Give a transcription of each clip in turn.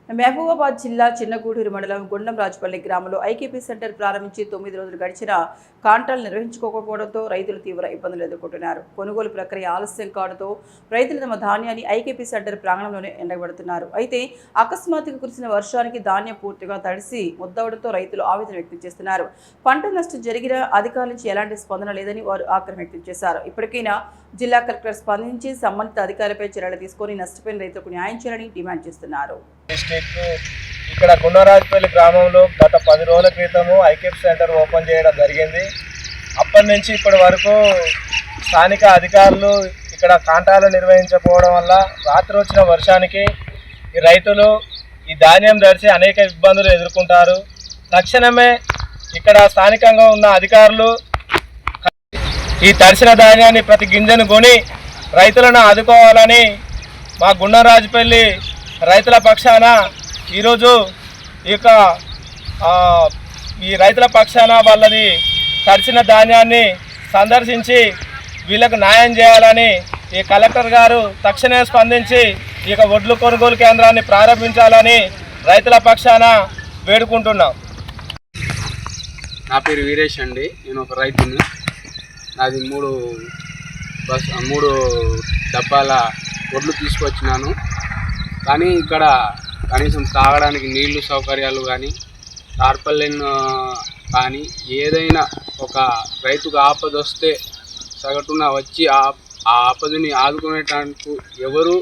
మహబూబాబాద్ జిల్లా చిన్నగూడూరు మండలం గుండంరాజుపల్లి గ్రామంలో ఐకేపీ సెంటర్ ప్రారంభించి 9 రోజులు గడిచినా కాంట్రాలు నిర్వహించుకోకపోవడంతో రైతులు తీవ్ర ఇబ్బందులు ఎదుర్కొంటున్నారు. కొనుగోలు ప్రక్రియ ఆలస్యం కావడంతో రైతులు తమ ధాన్యాన్ని ఐకేపీ సెంటర్ ప్రాంగణంలోనే ఎండబెడుతున్నారు. అయితే అకస్మాత్తుగా కురిసిన వర్షానికి ధాన్యం పూర్తిగా తడిసి ముద్దవడంతో రైతులు ఆవేదన వ్యక్తం చేస్తున్నారు. పంట నష్టం జరిగిన అధికారుల నుంచి ఎలాంటి స్పందన లేదని వారు ఆగ్రహం వ్యక్తం చేశారు. ఇప్పటికైనా జిల్లా కలెక్టర్ స్పందించి సంబంధిత అధికారులపై చర్యలు తీసుకొని నష్టపోయిన రైతులకు న్యాయం చేయాలని డిమాండ్ చేస్తున్నారు. ఇక్కడ గుండంరాజుపల్లి గ్రామంలో గత 10 రోజుల క్రితము ఐకేపీ సెంటర్ ఓపెన్ చేయడం జరిగింది. అప్పటి నుంచి ఇప్పటి వరకు స్థానిక అధికారులు ఇక్కడ కాంటాలు నిర్వహించకపోవడం వల్ల రాత్రి వచ్చిన వర్షానికి ఈ రైతులు ఈ ధాన్యం తడిసి అనేక ఇబ్బందులు ఎదుర్కొంటారు. తక్షణమే ఇక్కడ స్థానికంగా ఉన్న అధికారులు ఈ తడిసిన ధాన్యాన్ని ప్రతి గింజను కొని రైతులను ఆదుకోవాలని మా గుండంరాజుపల్లి రైతుల పక్షాన ఈరోజు ఈ రైతుల పక్షాన వాళ్ళది తడిసిన ధాన్యాన్ని సందర్శించి వీళ్ళకు న్యాయం చేయాలని ఈ కలెక్టర్ గారు తక్షణమే స్పందించి వడ్లు కొనుగోలు కేంద్రాన్ని ప్రారంభించాలని రైతుల పక్షాన వేడుకుంటున్నాం. నా పేరు వీరేష్ అండి. నేను ఒక రైతుని. నాది 3 డబ్బాల వడ్లు తీసుకొచ్చినాను. కానీ ఇక్కడ కనీసం తాగడానికి నీళ్లు సౌకర్యాలు కానీ టార్పలిన్ కానీ ఏదైనా ఒక రైతుకు ఆపద వస్తే సగటున వచ్చి ఆ ఆపదని ఆదుకునేటానికి ఎవరు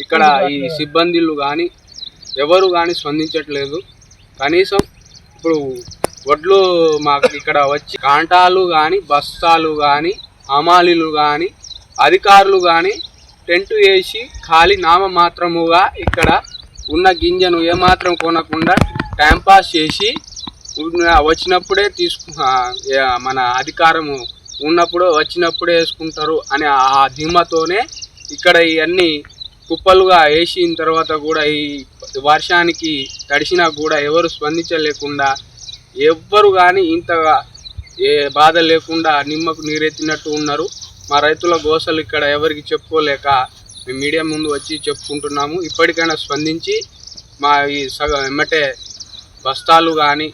ఇక్కడ ఈ సిబ్బందిలు కానీ ఎవరు కానీ స్పందించట్లేదు. కనీసం ఇప్పుడు వడ్లు మాకు ఇక్కడ వచ్చి కాంటాలు కానీ బస్తాలు కానీ హమాలీలు కానీ అధికారులు కానీ టెంట్ వేసి ఖాళీ నామమాత్రముగా ఇక్కడ ఉన్న గింజను ఏమాత్రం కొనకుండా టైంపాస్ చేసి వచ్చినప్పుడే మన అధికారము ఉన్నప్పుడు వచ్చినప్పుడే వేసుకుంటారు అనే ఆ ధీమతోనే ఇక్కడ ఇవన్నీ కుప్పలుగా వేసిన తర్వాత కూడా ఈ వర్షానికి తడిసినా కూడా ఎవరు స్పందించలేకుండా ఎవ్వరు కానీ ఇంతగా ఏ బాధ లేకుండా నిమ్మకు నీరెత్తినట్టు ఉన్నారు. మా రైతుల గోసలు ఇక్కడ ఎవరికి చెప్పుకోలేక మేము మీడియా ముందు వచ్చి చెప్పుకుంటున్నాము. ఇప్పటికైనా స్పందించి మా ఈ ఎమ్మటే బస్తాలు కానీ